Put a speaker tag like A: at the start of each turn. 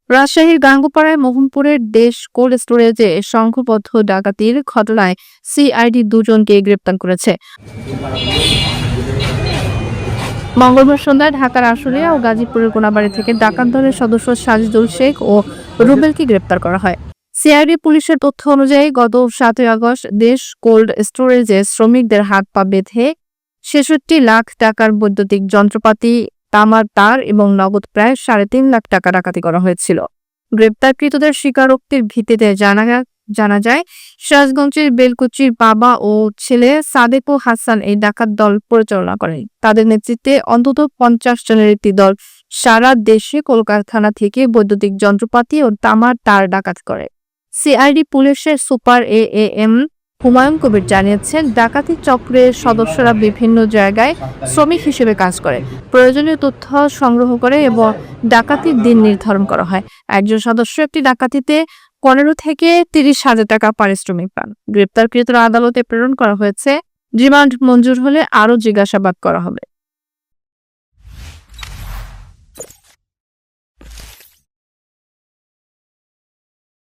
A: রাজশাহীর গাঙ্গুপাড়ায় মোহনপুরের দেশ কোল্ড স্টোরেজে সংঘবদ্ধ ডাকাতির ঘটনায় সিআইডি দুজনকে গ্রেপ্তার করেছে। মঙ্গলবার সন্ধ্যায় ঢাকার আশুলিয়া ও গাজীপুরের কোনাবাড়ী থেকে ডাকাত দলের সদস্য সাজিদুল শেখ ও রুবেলকে গ্রেপ্তার করা হয়। সিআইডি পুলিশের তথ্য অনুযায়ী গত ৭ই আগস্ট দেশ কোল্ড স্টোরেজে শ্রমিকদের হাত পা বেঁধে ৬৬ লাখ টাকার বৈদ্যুতিক যন্ত্রপাতি, তামার তার এবং নগদ প্রায় ৩.৫ লাখ টাকা ডাকাতি করা হয়েছিল। গ্রেপ্তারকৃতদের স্বীকারোক্তির ভিত্তিতে জানা যায়, সিরাজগঞ্জের বেলকুচির বাবা ও ছেলে সাদেক ও হাসান এই ডাকাত দল পরিচালনা করেন। তাদের নেতৃত্বে অন্তত ৫০ জনের একটি দল সারা দেশে কলকারখানা থেকে বৈদ্যুতিক যন্ত্রপাতি ও তামার তার ডাকাতি করে। সিআইডি পুলিশের সুপার এএম হুমায়ুন কবির জানিয়েছেন, ডাকাতি চক্রের সদস্যরা বিভিন্ন জায়গায় শ্রমিক হিসেবে কাজ করে, প্রয়োজনীয় তথ্য সংগ্রহ করে এবং ডাকাতির দিন নির্ধারণ করা হয়। একজন সদস্য একটি ডাকাতিতে ১৫ থেকে ৩০ হাজার টাকা পারিশ্রমিক পান। গ্রেপ্তারকৃতরা আদালতে প্রেরণ করা হয়েছে। রিমান্ড মঞ্জুর হলে আরও জিজ্ঞাসাবাদ করা হবে।